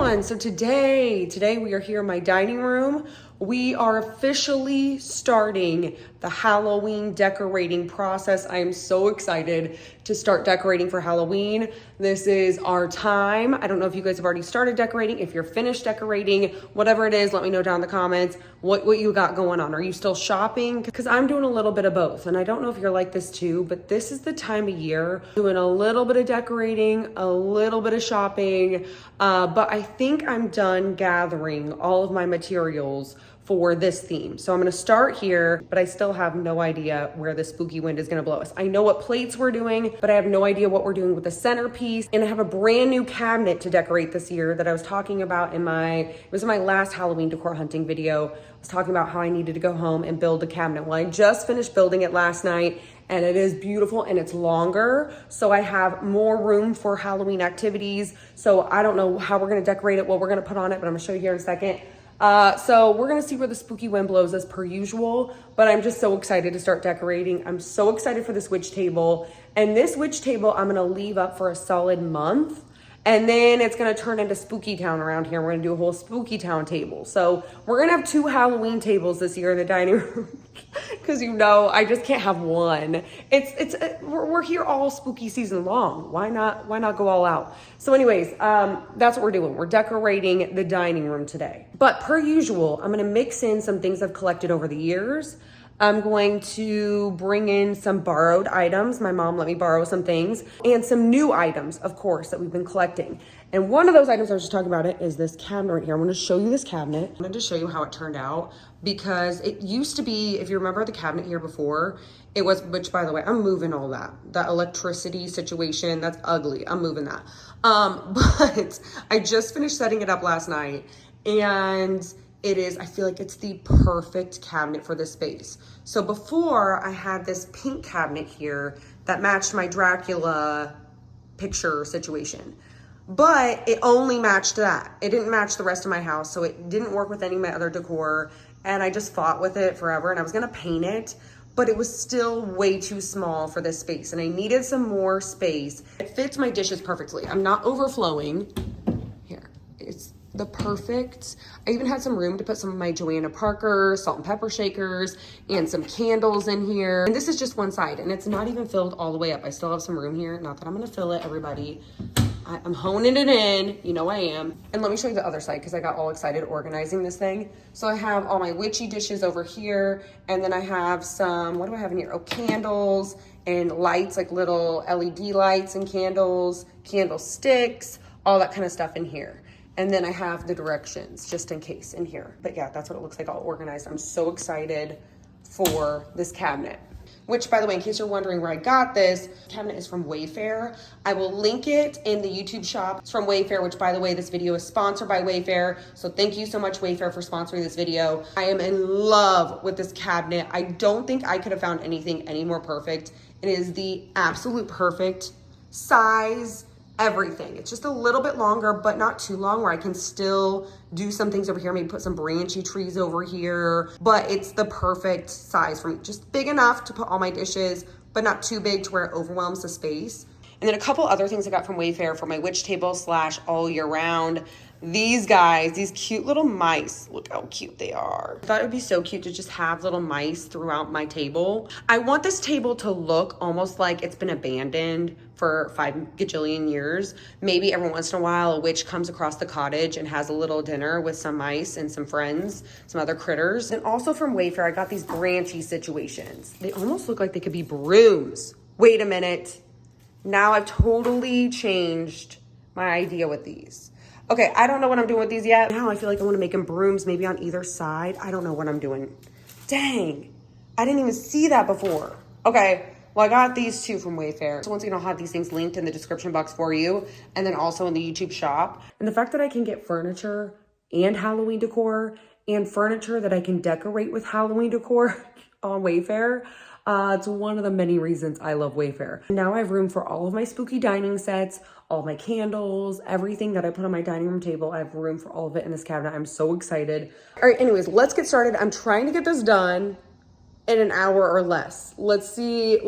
everyone. So today we are here in my dining room. We are officially starting the Halloween decorating process. I am so excited to start decorating for Halloween. This is our time. I don't know if you guys have already started decorating. If you're finished decorating, whatever it is, let me know down in the comments what you got going on. Are you still shopping? Because I'm doing a little bit of both. And I don't know if you're like this too, but this is the time of year doing a little bit of decorating, a little bit of shopping. But I think I'm done gathering all of my materials for this theme. So I'm gonna start here, but I still have no idea where the spooky wind is gonna blow us. I know what plates we're doing, but I have no idea what we're doing with the centerpiece. And I have a brand new cabinet to decorate this year that I was talking about it was in my last Halloween decor hunting video. I was talking about how I needed to go home and build a cabinet. Well, I just finished building it last night and it is beautiful and it's longer. So I have more room for Halloween activities. So I don't know how we're gonna decorate it, what we're gonna put on it, but I'm gonna show you here in a second. So we're gonna see where the spooky wind blows as per usual, but I'm just so excited to start decorating. I'm so excited for this witch table. And this witch table, I'm gonna leave up for a solid month. And then it's gonna turn into Spooky Town around here. We're gonna do a whole Spooky Town table. So we're gonna have 2 Halloween tables this year in the dining room. Cause I just can't have one. We're here all spooky season long. Why not go all out? So anyways, that's what we're doing. We're decorating the dining room today. But per usual, I'm gonna mix in some things I've collected over the years. I'm going to bring in some borrowed items. My mom let me borrow some things and some new items, of course, that we've been collecting. And one of those items I was just talking about is this cabinet right here. I'm going to show you this cabinet. I wanted to show you how it turned out because it used to be, if you remember the cabinet here before, it was, which by the way, I'm moving all that electricity situation, that's ugly. I'm moving that. But I just finished setting it up last night and I feel like it's the perfect cabinet for this space. So before I had this pink cabinet here that matched my Dracula picture situation, but it only matched that. It didn't match the rest of my house. So it didn't work with any of my other decor. And I just fought with it forever and I was gonna paint it, but it was still way too small for this space. And I needed some more space. It fits my dishes perfectly. I'm not overflowing. Here, it's the perfect. I even had some room to put some of my Joanna Parker salt and pepper shakers and some candles in here. And this is just one side and it's not even filled all the way up. I still have some room here. Not that I'm gonna fill it, everybody. I'm honing it in, you know I am. And let me show you the other side because I got all excited organizing this thing. So I have all my witchy dishes over here. And then I have some, what do I have in here? Oh, candles and lights, like little LED lights and candles, candlesticks, all that kind of stuff in here. And then I have the directions just in case in here. But yeah, that's what it looks like all organized. I'm so excited for this cabinet. Which, by the way, in case you're wondering where I got this, cabinet is from Wayfair. I will link it in the YouTube shop. It's from Wayfair, which, by the way, this video is sponsored by Wayfair. So thank you so much, Wayfair, for sponsoring this video. I am in love with this cabinet. I don't think I could have found anything any more perfect. It is the absolute perfect size, everything. It's just a little bit longer, but not too long where I can still do some things over here, maybe put some branchy trees over here, but it's the perfect size for me. Just big enough to put all my dishes, but not too big to where it overwhelms the space. And then a couple other things I got from Wayfair for my witch table / all year round. These guys, these cute little mice, look how cute they are. I thought it would be so cute to just have little mice throughout my table. I want this table to look almost like it's been abandoned for 5 gajillion years. Maybe every once in a while, a witch comes across the cottage and has a little dinner with some mice and some friends, some other critters. And also from Wayfair, I got these branchy situations. They almost look like they could be brooms. Wait a minute. Now I've totally changed my idea with these. Okay, I don't know what I'm doing with these yet. Now I feel like I want to make them brooms maybe on either side. I don't know what I'm doing. Dang, I didn't even see that before. Okay, well I got these 2 from Wayfair. So once again, I'll have these things linked in the description box for you and then also in the YouTube shop. And the fact that I can get furniture and Halloween decor and furniture that I can decorate with Halloween decor on Wayfair, it's one of the many reasons I love Wayfair. Now I have room for all of my spooky dining sets, all my candles, everything that I put on my dining room table. I have room for all of it in this cabinet. I'm so excited. All right, anyways, let's get started. I'm trying to get this done in an hour or less. Let's see.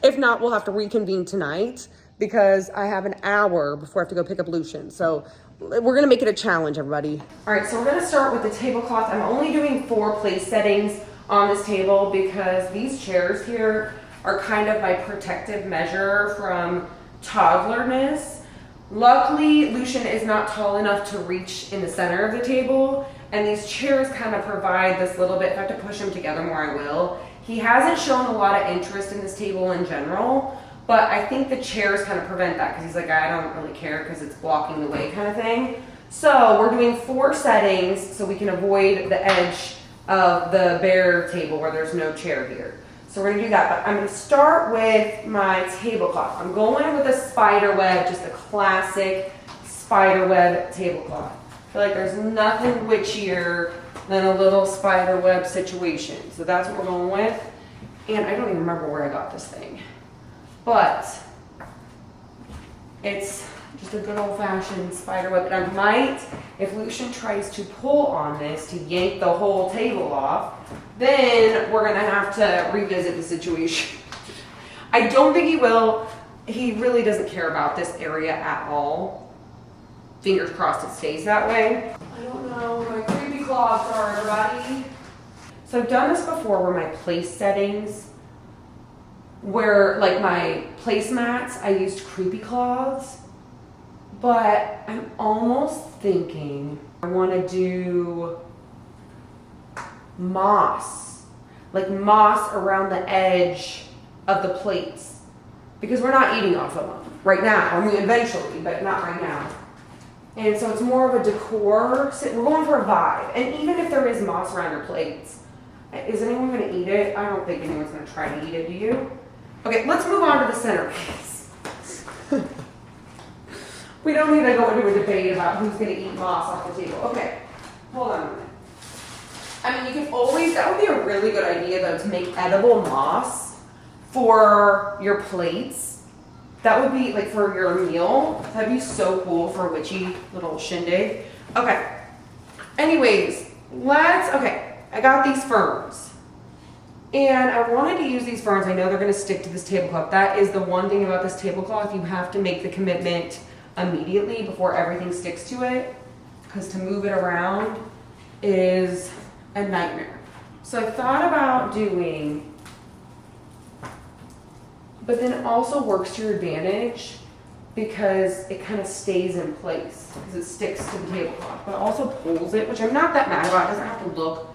If not, we'll have to reconvene tonight because I have an hour before I have to go pick up Lucian. So we're gonna make it a challenge, everybody. All right, so we're gonna start with the tablecloth. I'm only doing 4 place settings on this table because these chairs here are kind of my protective measure from toddlerness. Luckily, Lucian is not tall enough to reach in the center of the table, and these chairs kind of provide this little bit. If I have to push them together more, I will. He hasn't shown a lot of interest in this table in general, but I think the chairs kind of prevent that because he's like, I don't really care because it's blocking the way kind of thing. So we're doing 4 settings so we can avoid the edge of the bare table where there's no chair here. So we're gonna do that, but I'm gonna start with my tablecloth. I'm going with a spider web, just a classic spider web tablecloth. I feel like there's nothing witchier than a little spider web situation. So that's what we're going with. And I don't even remember where I got this thing, but it's just a good old fashioned spider web. And I might, if Lucian tries to pull on this to yank the whole table off, then we're gonna have to revisit the situation. I don't think he will. He really doesn't care about this area at all. Fingers crossed it stays that way. I don't know where my creepy cloths are, everybody. So I've done this before where my place settings, where like my placemats, I used creepy cloths, but I'm almost thinking I wanna do moss, like moss around the edge of the plates, because we're not eating off of them right now. I mean, eventually, but not right now. And so it's more of a decor. We're going for a vibe. And even if there is moss around your plates, is anyone going to eat it? I don't think anyone's going to try to eat it. Do you? Okay, let's move on to the centerpiece. We don't need to go into a debate about who's going to eat moss off the table. Okay, hold on a minute. I mean, you can always, that would be a really good idea though, to make edible moss for your plates. That would be like for your meal. That'd be so cool for a witchy little shindig. Okay. Anyways, okay, I got these ferns. And I wanted to use these ferns. I know they're gonna stick to this tablecloth. That is the one thing about this tablecloth. You have to make the commitment immediately before everything sticks to it, because to move it around is a nightmare. So I thought about doing, but then it also works to your advantage because it kind of stays in place because it sticks to the tablecloth, but also pulls it, which I'm not that mad about. It doesn't have to look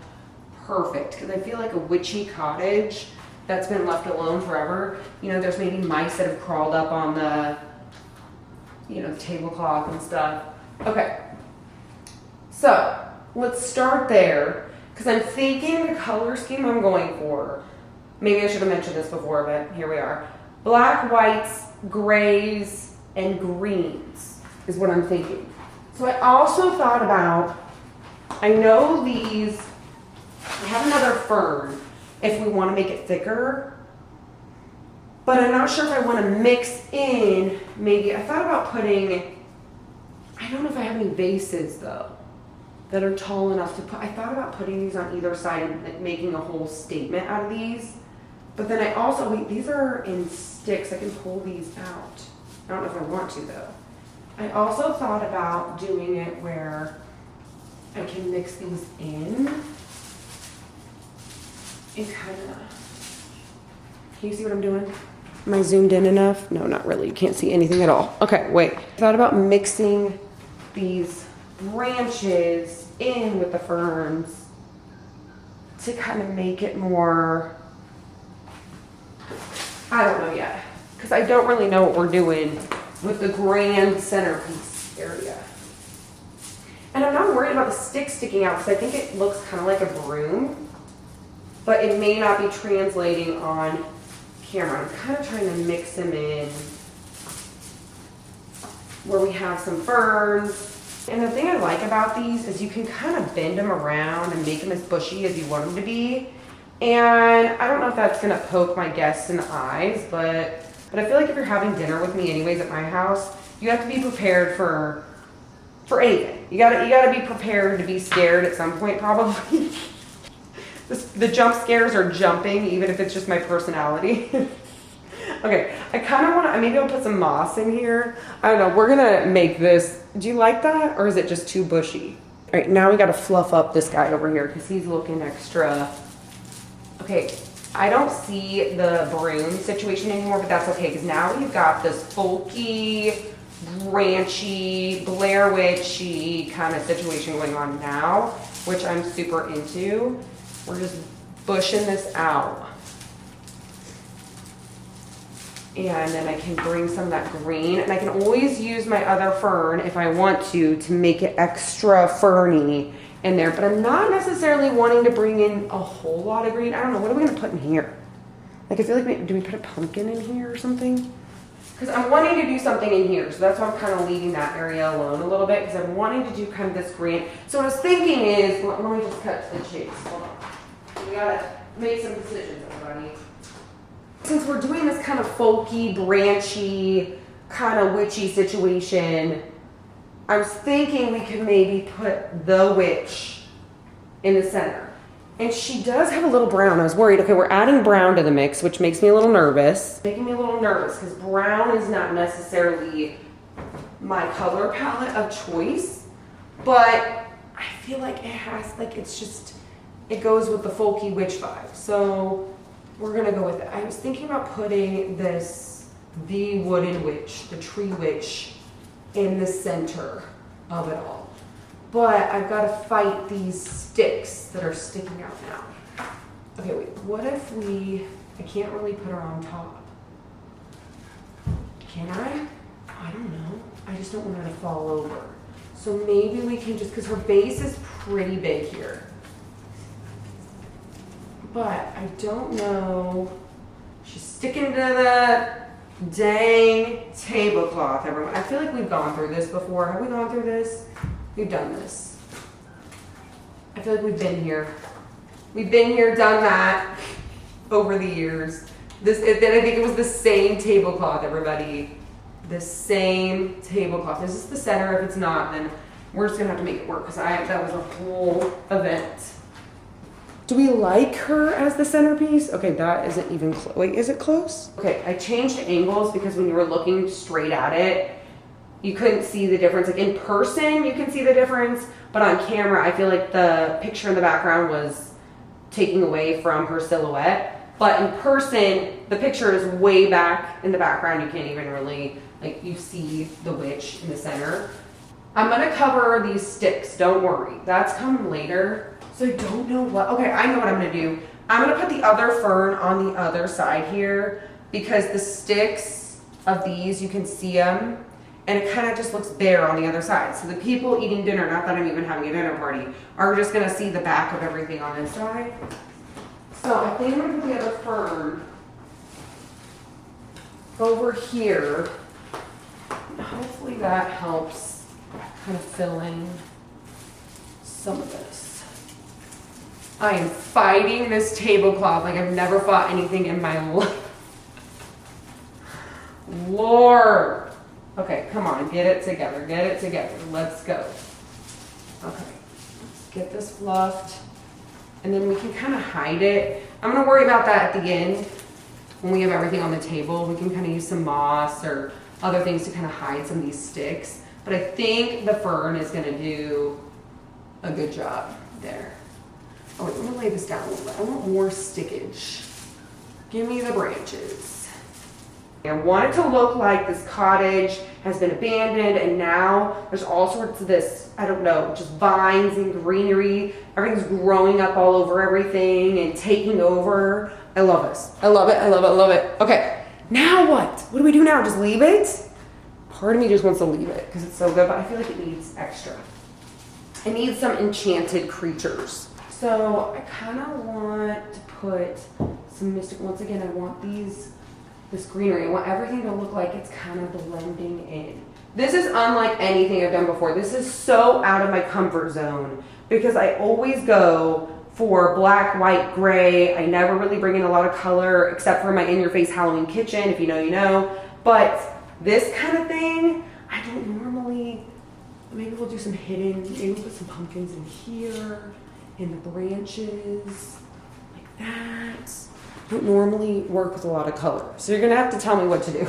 perfect because I feel like a witchy cottage that's been left alone forever. You know, there's maybe mice that have crawled up on the, you know, tablecloth and stuff. Okay, so let's start there. Because I'm thinking the color scheme I'm going for, maybe I should have mentioned this before, but here we are. Black, whites, grays, and greens is what I'm thinking. So I also thought about, I know these, I have another fern if we want to make it thicker, but I'm not sure if I want to mix in, maybe, I thought about putting, I don't know if I have any vases though, that are tall enough to put. I thought about putting these on either side and like making a whole statement out of these. But then I also, wait, these are in sticks. I can pull these out. I don't know if I want to though. I also thought about doing it where I can mix these in. And kind of, can you see what I'm doing? Am I zoomed in enough? No, not really. You can't see anything at all. Okay, wait. I thought about mixing these branches in with the ferns to kind of make it more, I don't know yet, because I don't really know what we're doing with the grand centerpiece area. And I'm not worried about the stick sticking out because I think it looks kind of like a broom, but it may not be translating on camera. I'm kind of trying to mix them in where we have some ferns. And the thing I like about these is you can kind of bend them around and make them as bushy as you want them to be. And I don't know if that's gonna poke my guests in the eyes, but I feel like if you're having dinner with me anyways at my house, you have to be prepared for anything. You gotta be prepared to be scared at some point probably. The jump scares are jumping, even if it's just my personality. Okay, I kind of want to, maybe I'll put some moss in here. I don't know, we're gonna make this, do you like that? Or is it just too bushy? All right, now we gotta fluff up this guy over here because he's looking extra. Okay, I don't see the broom situation anymore, but that's okay because now we've got this folky, branchy, Blair Witchy kind of situation going on now, which I'm super into. We're just bushing this out. And then I can bring some of that green, and I can always use my other fern if I want to make it extra ferny in there, but I'm not necessarily wanting to bring in a whole lot of green. I don't know, what are we gonna put in here? Like I feel like, do we put a pumpkin in here or something? Because I'm wanting to do something in here, so that's why I'm kind of leaving that area alone a little bit, because I'm wanting to do kind of this green. So what I was thinking is, let me just cut to the chase, hold on. We gotta make some decisions, everybody. Since we're doing this kind of folky, branchy, kind of witchy situation, I was thinking we could maybe put the witch in the center. And she does have a little brown. I was worried, okay, we're adding brown to the mix, which makes me a little nervous. Making me a little nervous because brown is not necessarily my color palette of choice, but I feel like it has, like, it's just, it goes with the folky witch vibe. So we're gonna go with it. I was thinking about putting the wooden witch, the tree witch, in the center of it all. But I've got to fight these sticks that are sticking out now. Okay, wait, what if I can't really put her on top. Can I? I don't know. I just don't want her to fall over. So maybe we can just, because her base is pretty big here. But I don't know. She's sticking to the dang tablecloth, everyone. I feel like we've gone through this before. Have we gone through this? We've done this. I feel like we've been here. We've been here, done that over the years. I think it was the same tablecloth, everybody. The same tablecloth. Is this the center? If it's not, then we're just gonna have to make it work because that was a whole event. Do we like her as the centerpiece? Okay, that isn't even close. Wait, is it close? Okay, I changed angles because when you were looking straight at it, you couldn't see the difference. Like in person, you can see the difference, but on camera, I feel like the picture in the background was taking away from her silhouette. But in person, the picture is way back in the background. You can't even really, like, you see the witch in the center. I'm gonna cover these sticks, don't worry. That's coming later. So I don't know what, okay, I know what I'm gonna do. I'm gonna put the other fern on the other side here because the sticks of these, you can see them, and it kind of just looks bare on the other side. So the people eating dinner, not that I'm even having a dinner party, are just gonna see the back of everything on this side. So I think I'm gonna put the other fern over here. Hopefully that helps kind of fill in some of this. I am fighting this tablecloth like I've never fought anything in my life. Lord. Okay, come on, get it together, get it together. Let's go. Okay, let's get this fluffed. And then we can kind of hide it. I'm gonna worry about that at the end. When we have everything on the table, we can kind of use some moss or other things to kind of hide some of these sticks. But I think the fern is gonna do a good job there. Oh, I'm gonna lay this down a little bit. I want more stickage. Give me the branches. I want it to look like this cottage has been abandoned and now there's all sorts of this, I don't know, just vines and greenery. Everything's growing up all over everything and taking over. I love this. I love it, I love it, I love it. Okay, now what? What do we do now? Just leave it? Part of me just wants to leave it because it's so good, but I feel like it needs extra. It needs some enchanted creatures. So I kind of want to put some mystic, once again, I want this greenery. I want everything to look like it's kind of blending in. This is unlike anything I've done before. This is so out of my comfort zone because I always go for black, white, gray. I never really bring in a lot of color except for my in-your-face Halloween kitchen, if you know, you know. But this kind of thing, I don't normally, maybe we'll do some hidden, maybe we'll put some pumpkins in here, in the branches, like that. don't normally work with a lot of color. So you're gonna have to tell me what to do.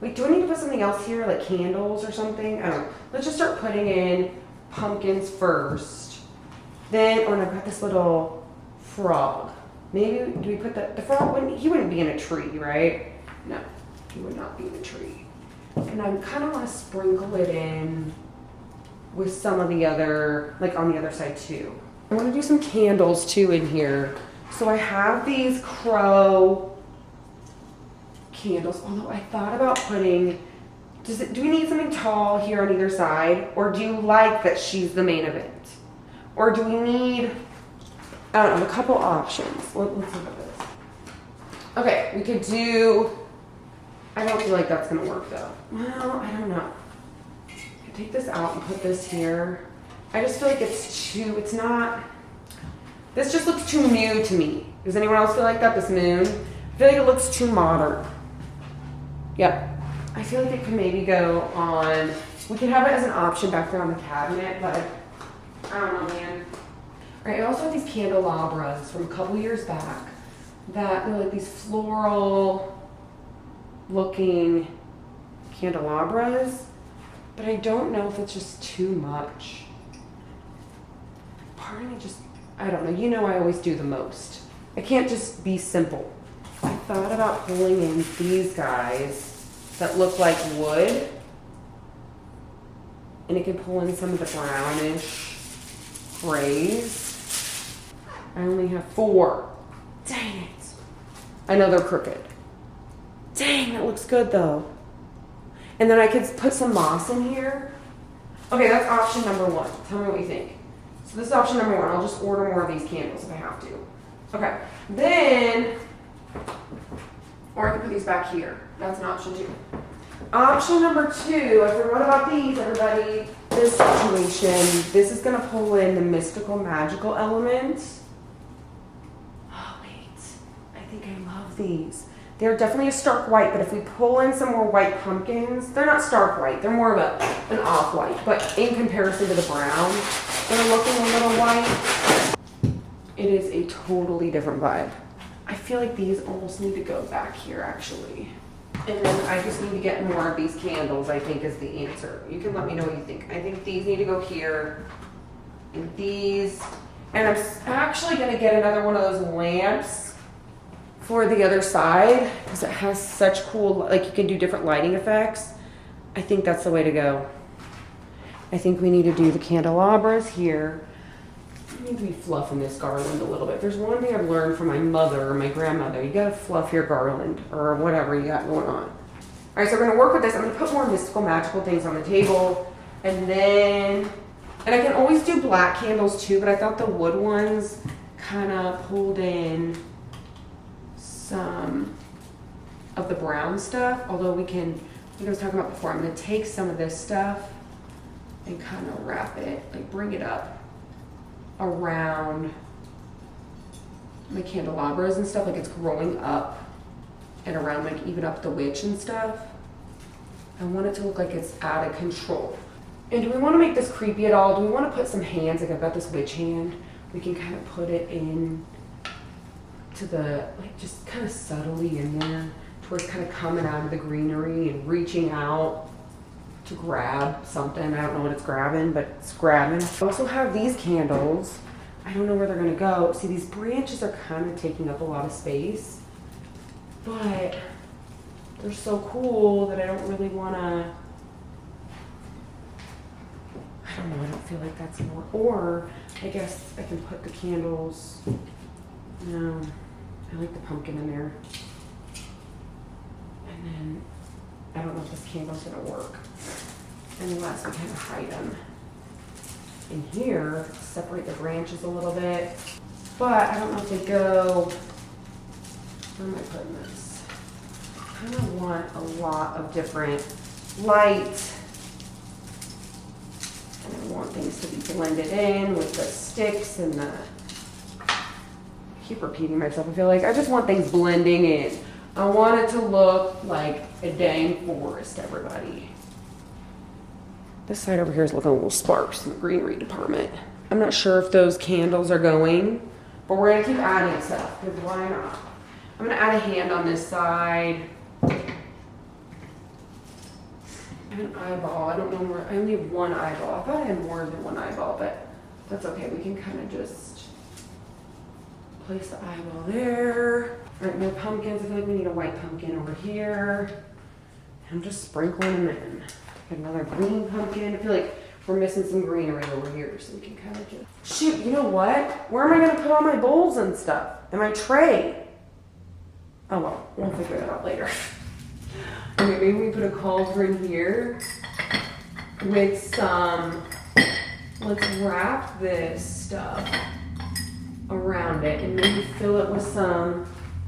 Wait, do I need to put something else here, like candles or something? I don't know. Let's just start putting in pumpkins first. Then, oh, and I've got this little frog. Maybe, do we put the frog, he wouldn't be in a tree, right? No, he would not be in a tree. And I kind of want to sprinkle it in with some of the other, like on the other side too. I want to do some candles too in here. So I have these crow candles, although I thought about putting, do we need something tall here on either side? Or do you like that she's the main event? Or do we need, I don't know, a couple options. Let's look at this. Okay, we could do, I don't feel like that's gonna work though. Well, I don't know. I take this out and put this here. I just feel like it's not, this just looks too new to me. Does anyone else feel like that, this moon? I feel like it looks too modern. Yep. I feel like it could maybe go on, we can have it as an option back there on the cabinet, but I don't know, man. All right, I also have these candelabras from a couple years back that are like these floral looking candelabras, but I don't know if it's just too much. Part of me just, I don't know, you know I always do the most. I can't just be simple. I thought about pulling in these guys that look like wood, and it can pull in some of the brownish grays. I only have 4. Dang it. I know they're crooked. Dang, that looks good though. And then I could put some moss in here. Okay, that's option number 1. Tell me what you think. So this is option number 1. I'll just order more of these candles if I have to. Okay, then, or I can put these back here. That's an option 2. Option number 2, I forgot about these, everybody. This situation, this is gonna pull in the mystical, magical elements. Oh wait, I think I love these. They're definitely a stark white, but if we pull in some more white pumpkins, they're not stark white, they're more of an off-white, but in comparison to the brown, they're looking a little white. It is a totally different vibe. I feel like these almost need to go back here, actually. And then I just need to get more of these candles, I think, is the answer. You can let me know what you think. I think these need to go here, and these, and I'm actually gonna get another one of those lamps for the other side, because it has such cool, like you can do different lighting effects. I think that's the way to go. I think we need to do the candelabras here. I need to be fluffing this garland a little bit. There's one thing I've learned from my mother or my grandmother. You gotta fluff your garland or whatever you got going on. All right, so we're gonna work with this. I'm gonna put more mystical, magical things on the table. And I can always do black candles too, but I thought the wood ones kind of pulled in some of the brown stuff. Although we can, like I was talking about before, I'm gonna take some of this stuff and kind of wrap it, like bring it up around my candelabras and stuff, like it's growing up and around, like even up the witch and stuff. I want it to look like it's out of control. And do we want to make this creepy at all? Do we want to put some hands, like I've got this witch hand, we can kind of put it in to the, like just kind of subtly in there, to where it's kind of coming out of the greenery and reaching out to grab something. I don't know what it's grabbing, but it's grabbing. I also have these candles. I don't know where they're gonna go. See, these branches are kind of taking up a lot of space, but they're so cool that I don't really wanna, I don't know, I don't feel like that's more, or I guess I can put the candles, no, I like the pumpkin in there. And then, I don't know if this candle's gonna work unless we kind of hide them in here, separate the branches a little bit. But I don't know if they go, where am I putting this? I kind of want a lot of different light. And I want things to be blended in with the sticks and the, I keep repeating myself, I feel like I just want things blending in. I want it to look like a dang forest, everybody. This side over here is looking a little sparse in the greenery department. I'm not sure if those candles are going But we're gonna keep adding stuff, because why not? I'm gonna add a hand on this side. An eyeball. I don't know where. I only have one eyeball. I thought I had more than one eyeball, but that's okay. We can kind of just place the eyeball there. All right, more pumpkins. I feel like we need a white pumpkin over here. I'm just sprinkling them in. Another green pumpkin. I feel like we're missing some greenery over here, so we can kind of just. Shoot, you know what? Where am I gonna put all my bowls and stuff? And my tray? Oh well, we'll figure that out later. Okay, maybe we put a cauldron here with some, let's wrap this stuff around it and maybe fill it with some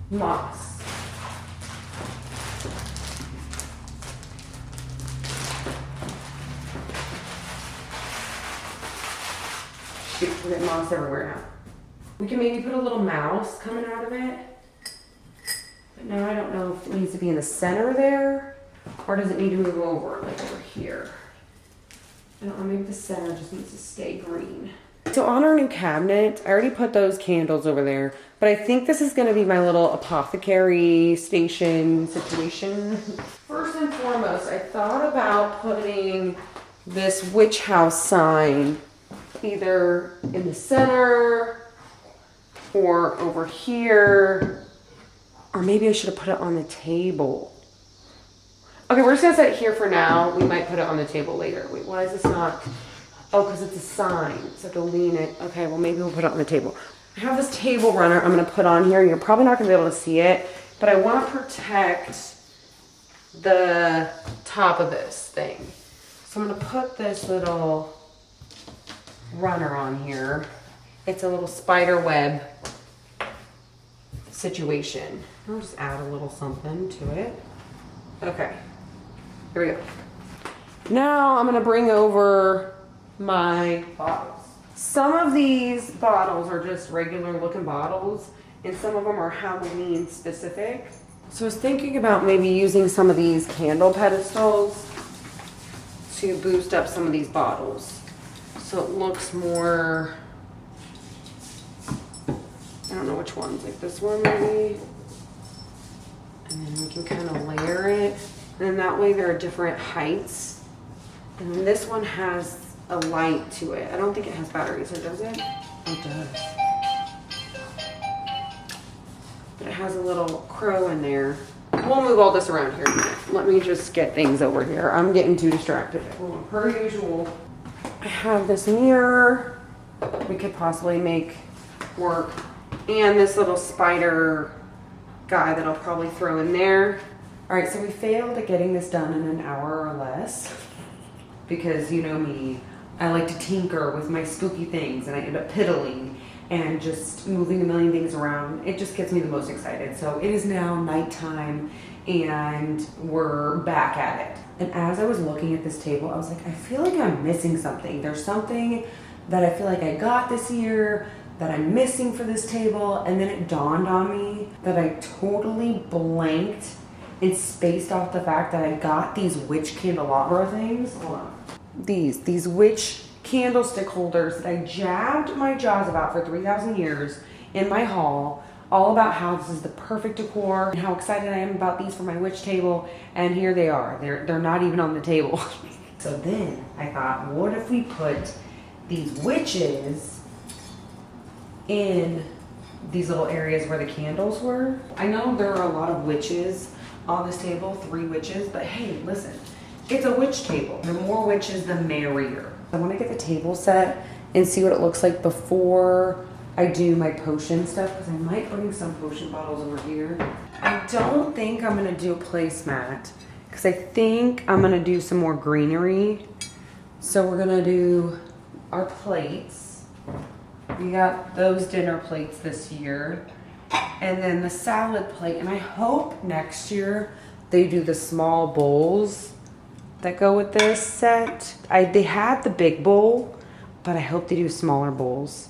moss. Shoot, we got moss everywhere now. We can maybe put a little mouse coming out of it. But now I don't know if it needs to be in the center there, or does it need to move over, like over here? I don't know, maybe the center just needs to stay green. So on our new cabinet, I already put those candles over there, but I think this is gonna be my little apothecary station situation. First and foremost, I thought about putting this witch house sign either in the center or over here. Or maybe I should have put it on the table. Okay, we're just gonna set it here for now. We might put it on the table later. Wait, why is this not? Oh, because it's a sign, so I have to lean it. Okay, well maybe we'll put it on the table. I have this table runner I'm gonna put on here. You're probably not gonna be able to see it, but I wanna protect the top of this thing. So I'm gonna put this little runner on here. It's a little spider web situation. I'll just add a little something to it. Okay, here we go. Now I'm gonna bring over my bottles. Some of these bottles are just regular looking bottles, and some of them are Halloween specific. So I was thinking about maybe using some of these candle pedestals to boost up some of these bottles. So it looks more, I don't know which ones, like this one maybe. And then we can kind of layer it. And then that way there are different heights. And then this one has a light to it. I don't think it has batteries, or does it? Oh, it does. But it has a little crow in there. We'll move all this around here in a minute. Let me just get things over here. I'm getting too distracted. Well, per usual, I have this mirror we could possibly make work. And this little spider guy that I'll probably throw in there. All right, so we failed at getting this done in an hour or less because you know me, I like to tinker with my spooky things and I end up piddling and just moving a million things around. It just gets me the most excited. So it is now nighttime and we're back at it. And as I was looking at this table, I was like, I feel like I'm missing something. There's something that I feel like I got this year that I'm missing for this table, and then it dawned on me that I totally blanked and spaced off the fact that I got these witch candelabra things. Hold on. These witch candlestick holders that I jabbed my jaws about for 3,000 years in my haul, all about how this is the perfect decor and how excited I am about these for my witch table, and here they are. They're not even on the table. So then I thought, what if we put these witches in these little areas where the candles were? I know there are a lot of witches on this table, 3 witches, but hey, listen, it's a witch table. The more witches, the merrier. I want to get the table set and see what it looks like before I do my potion stuff, because I might bring some potion bottles over here. I don't think I'm going to do a placemat because I think I'm going to do some more greenery. So we're going to do our plates. We got those dinner plates this year. And then the salad plate. And I hope next year they do the small bowls that go with this set. They had the big bowl, but I hope they do smaller bowls.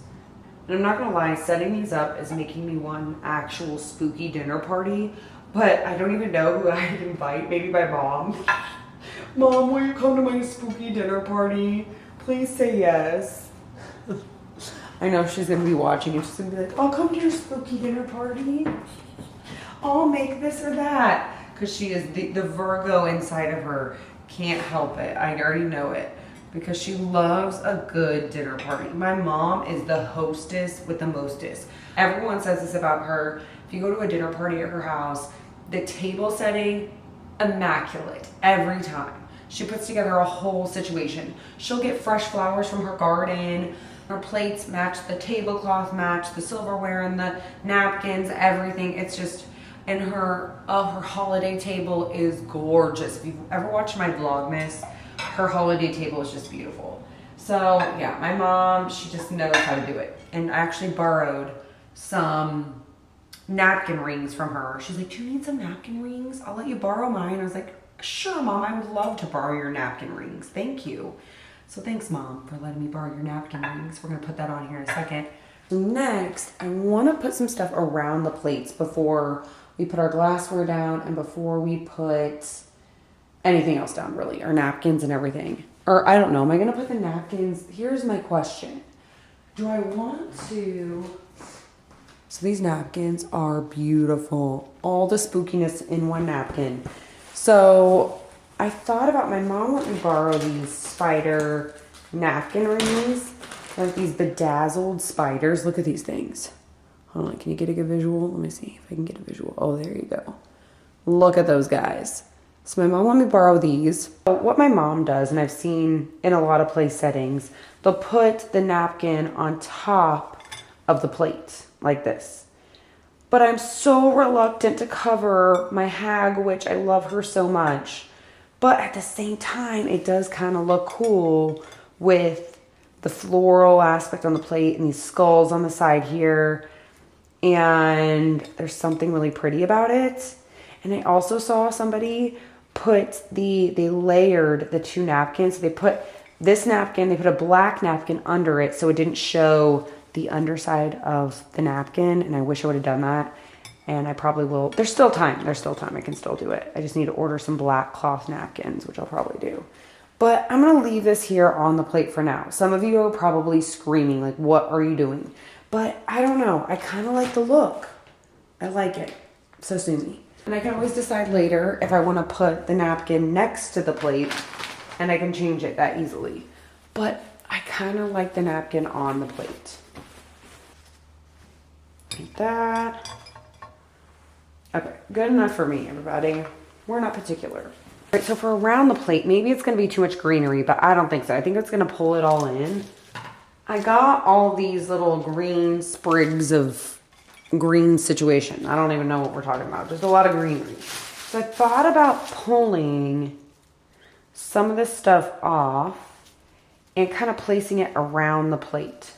And I'm not gonna lie, setting these up is making me one actual spooky dinner party, but I don't even know who I'd invite. Maybe my mom. Mom, will you come to my spooky dinner party? Please say yes. I know she's gonna be watching and she's gonna be like, I'll come to your spooky dinner party. I'll make this or that. Because she is the Virgo inside of her can't help it. I already know it. Because she loves a good dinner party. My mom is the hostess with the mostest. Everyone says this about her. If you go to a dinner party at her house, the table setting, immaculate every time. She puts together a whole situation. She'll get fresh flowers from her garden. Her plates match the tablecloth, match the silverware and the napkins, everything. It's just, and her holiday table is gorgeous. If you've ever watched my Vlogmas, her holiday table is just beautiful. So yeah, my mom, she just knows how to do it. And I actually borrowed some napkin rings from her. She's like, do you need some napkin rings? I'll let you borrow mine. I was like, sure, Mom, I would love to borrow your napkin rings. Thank you. So thanks, Mom, for letting me borrow your napkin rings. We're gonna put that on here in a second. So next, I wanna put some stuff around the plates before we put our glassware down and before we put anything else down, really, our napkins and everything. Or I don't know, am I gonna put the napkins? Here's my question. Do I want to... So these napkins are beautiful. All the spookiness in one napkin. So I thought about, my mom let me borrow these spider napkin rings. Like these bedazzled spiders. Look at these things. Hold on, can you get a good visual? Let me see if I can get a visual. Oh, there you go. Look at those guys. So my mom let me borrow these. But what my mom does, and I've seen in a lot of place settings, they'll put the napkin on top of the plate, like this. But I'm so reluctant to cover my hag, which I love her so much. But at the same time, it does kind of look cool with the floral aspect on the plate and these skulls on the side here. And there's something really pretty about it. And I also saw somebody put they layered the two napkins. So they put this napkin, they put a black napkin under it so it didn't show the underside of the napkin. And I wish I would have done that. And I probably will. There's still time. There's still time. I can still do it. I just need to order some black cloth napkins, which I'll probably do. But I'm going to leave this here on the plate for now. Some of you are probably screaming, like, what are you doing? But I don't know. I kind of like the look. I like it. So sue me. And I can always decide later if I want to put the napkin next to the plate, and I can change it that easily. But I kind of like the napkin on the plate. Like that. Okay, good enough for me, everybody. We're not particular. All right, so for around the plate, maybe it's going to be too much greenery, but I don't think so. I think it's going to pull it all in. I got all these little green sprigs of green situation. I don't even know what we're talking about. Just a lot of greenery. So I thought about pulling some of this stuff off and kind of placing it around the plate.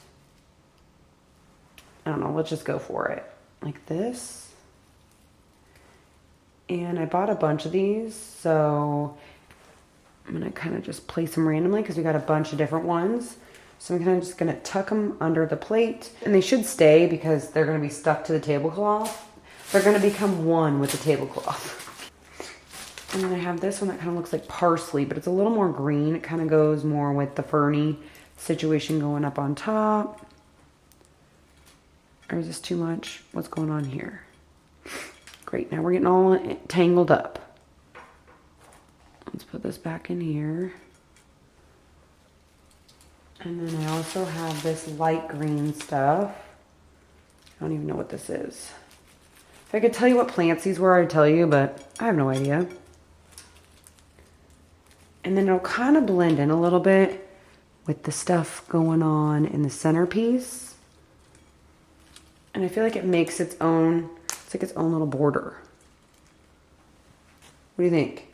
I don't know. Let's just go for it. Like this. And I bought a bunch of these, so I'm going to kind of just place them randomly because we got a bunch of different ones. So I'm kind of just going to tuck them under the plate. And they should stay because they're going to be stuck to the tablecloth. They're going to become one with the tablecloth. And then I have this one that kind of looks like parsley, but it's a little more green. It kind of goes more with the ferny situation going up on top. Or is this too much? What's going on here? Great, now we're getting all tangled up. Let's put this back in here. And then I also have this light green stuff. I don't even know what this is. If I could tell you what plants these were, I'd tell you, but I have no idea. And then it'll kind of blend in a little bit with the stuff going on in the centerpiece. And I feel like it makes its own, it's like its own little border. What do you think?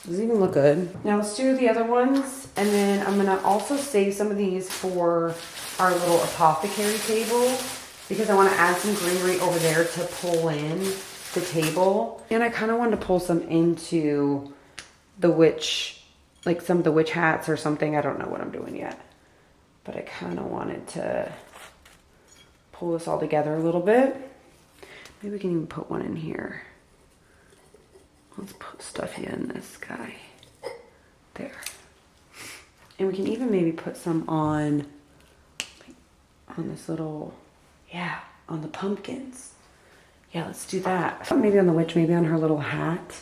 Does it even look good? Now let's do the other ones. And then I'm gonna also save some of these for our little apothecary table because I wanna add some greenery over there to pull in the table. And I kind of wanted to pull some into the witch, like some of the witch hats or something. I don't know what I'm doing yet. But I kind of wanted to pull this all together a little bit. Maybe we can even put one in here. Let's put stuff in this guy. There. And we can even maybe put some on on this little, yeah, on the pumpkins. Yeah, let's do that. Maybe on the witch, maybe on her little hat.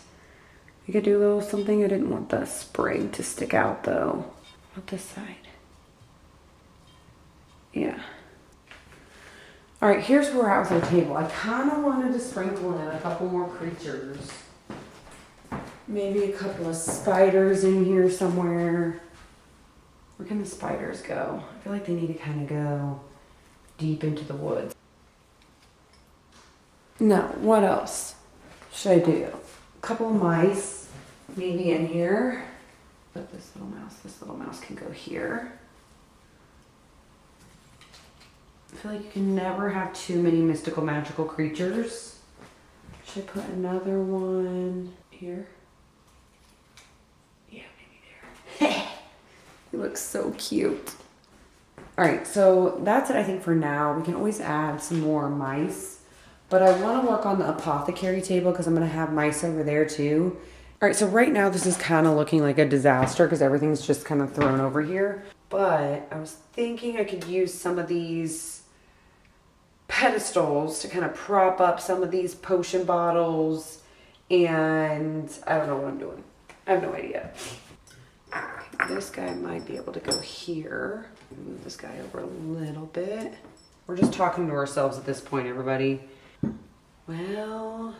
We could do a little something. I didn't want the sprig to stick out though. Not this side. Yeah. All right, here's where we're at with our table. I kind of wanted to sprinkle in a couple more creatures. Maybe a couple of spiders in here somewhere. Where can the spiders go? I feel like they need to kind of go deep into the woods. No, what else should I do? A couple of mice, maybe in here. But this little mouse can go here. I feel like you can never have too many mystical, magical creatures. Should I put another one here? Yeah, maybe there. He looks so cute. All right, so that's it, I think, for now. We can always add some more mice, but I want to work on the apothecary table because I'm going to have mice over there too. All right, so right now this is kind of looking like a disaster because everything's just kind of thrown over here. But I was thinking I could use some of these pedestals to kind of prop up some of these potion bottles, and I don't know what I'm doing. I have no idea. This guy might be able to go here. Move this guy over a little bit. We're just talking to ourselves at this point, everybody. Well,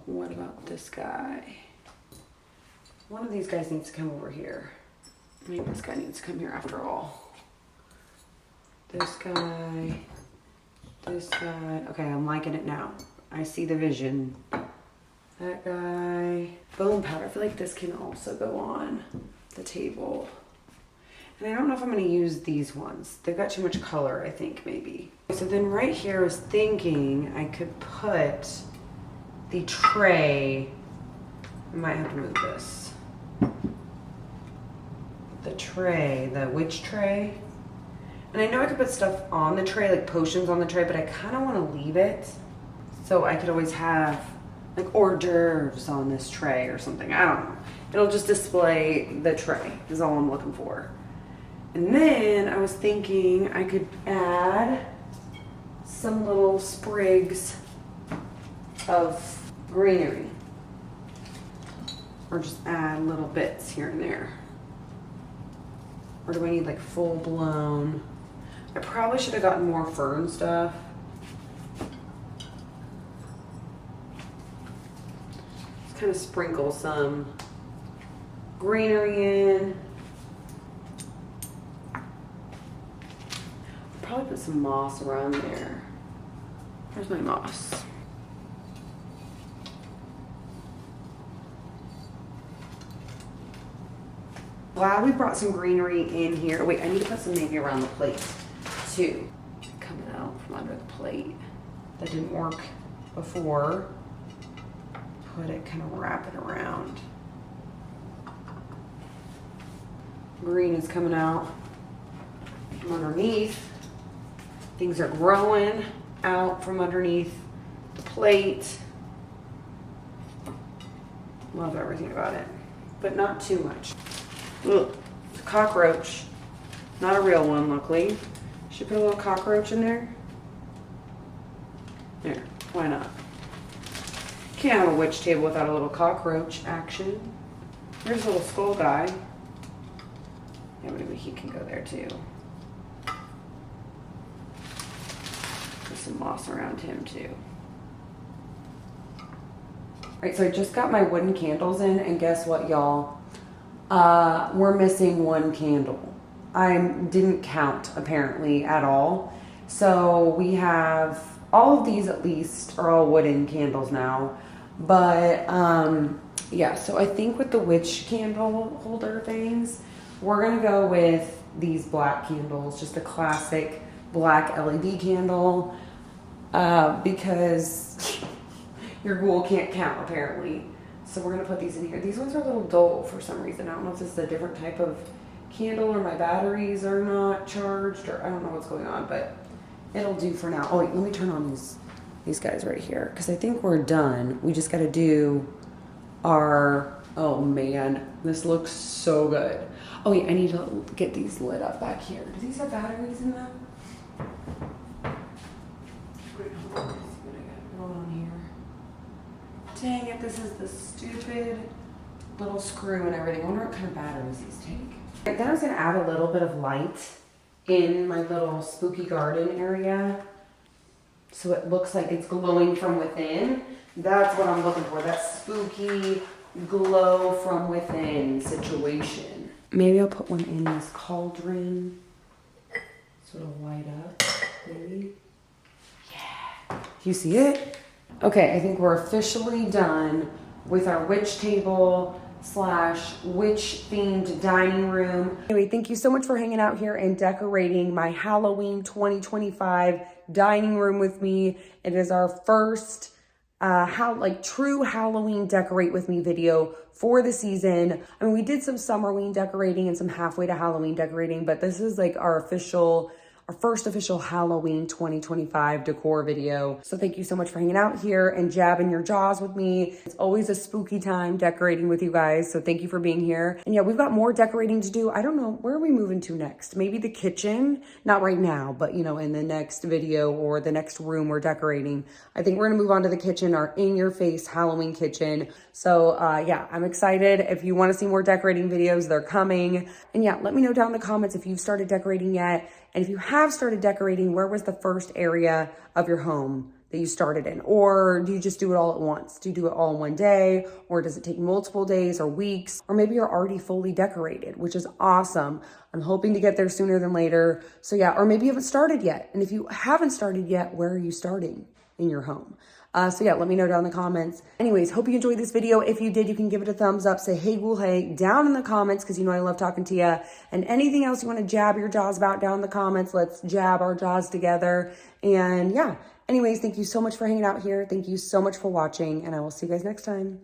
what about this guy? One of these guys needs to come over here. Maybe this guy needs to come here after all. This guy, this guy. Okay, I'm liking it now. I see the vision. That guy. Bone powder. I feel like this can also go on the table. And I don't know if I'm going to use these ones. They've got too much color, I think, maybe. So then right here I was thinking I could put the tray. I might have to move this. The tray, the witch tray. And I know I could put stuff on the tray, like potions on the tray, but I kind of want to leave it so I could always have like hors d'oeuvres on this tray or something. I don't know. It'll just display the tray is all I'm looking for. And then I was thinking I could add some little sprigs of greenery. Or just add little bits here and there. Or do I need like full blown? I probably should have gotten more fern stuff. Just kind of sprinkle some greenery in. Probably put some moss around there. Where's my moss? Glad we brought some greenery in here. Wait, I need to put some maybe around the plate too. Coming out from under the plate. That didn't work before. Put it, kind of wrap it around. Green is coming out from underneath. Things are growing out from underneath the plate. Love everything about it, but not too much. Ugh, cockroach. Not a real one, luckily. Should put a little cockroach in there. There, why not? Can't have a witch table without a little cockroach action. There's a little skull guy. Yeah, maybe he can go there too. Put some moss around him too. Alright, so I just got my wooden candles in, and guess what, y'all? We're missing one candle. I didn't count apparently at all. So we have all of these, at least are all wooden candles now. But yeah, so I think with the witch candle holder things, we're gonna go with these black candles, just a classic black LED candle, because your ghoul can't count apparently. So we're gonna put these in here. These ones are a little dull for some reason. I don't know if this is a different type of candle or my batteries are not charged, or I don't know what's going on, but it'll do for now. Oh wait, let me turn on these guys right here, because I think we're done. We just gotta do our Oh man, this looks so good. Oh yeah, I need to get these lit up back here. Do these have batteries in them? Wait, hold on. Let's see what I got going on here. Dang it, this is the stupid little screw and everything. I wonder what kind of batteries these take. Then I was gonna add a little bit of light in my little spooky garden area, so it looks like it's glowing from within. That's what I'm looking for, that spooky glow from within situation. Maybe I'll put one in this cauldron so it'll light up, maybe. Yeah, you see it? Okay, I think we're officially done with our witch table / witch themed dining room. Anyway, thank you so much for hanging out here and decorating my Halloween 2025 dining room with me. It is our first true Halloween decorate with me video for the season. I mean, we did some summerween decorating and some halfway to Halloween decorating, but this is like our first official Halloween 2025 decor video. So thank you so much for hanging out here and jabbing your jaws with me. It's always a spooky time decorating with you guys. So thank you for being here. And yeah, we've got more decorating to do. I don't know, where are we moving to next? Maybe the kitchen? Not right now, but you know, in the next video or the next room we're decorating. I think we're gonna move on to the kitchen, our in-your-face Halloween kitchen. So yeah, I'm excited. If you wanna see more decorating videos, they're coming. And yeah, let me know down in the comments if you've started decorating yet. And if you have started decorating, where was the first area of your home that you started in? Or do you just do it all at once? Do you do it all in one day? Or does it take multiple days or weeks? Or maybe you're already fully decorated, which is awesome. I'm hoping to get there sooner than later. So yeah, or maybe you haven't started yet. And if you haven't started yet, where are you starting in your home? So yeah, let me know down in the comments. Anyways, hope you enjoyed this video. If you did, you can give it a thumbs up. Say, hey, ghoul, hey, down in the comments, because you know I love talking to you. And anything else you want to jab your jaws about down in the comments, let's jab our jaws together. And yeah, anyways, thank you so much for hanging out here. Thank you so much for watching, and I will see you guys next time.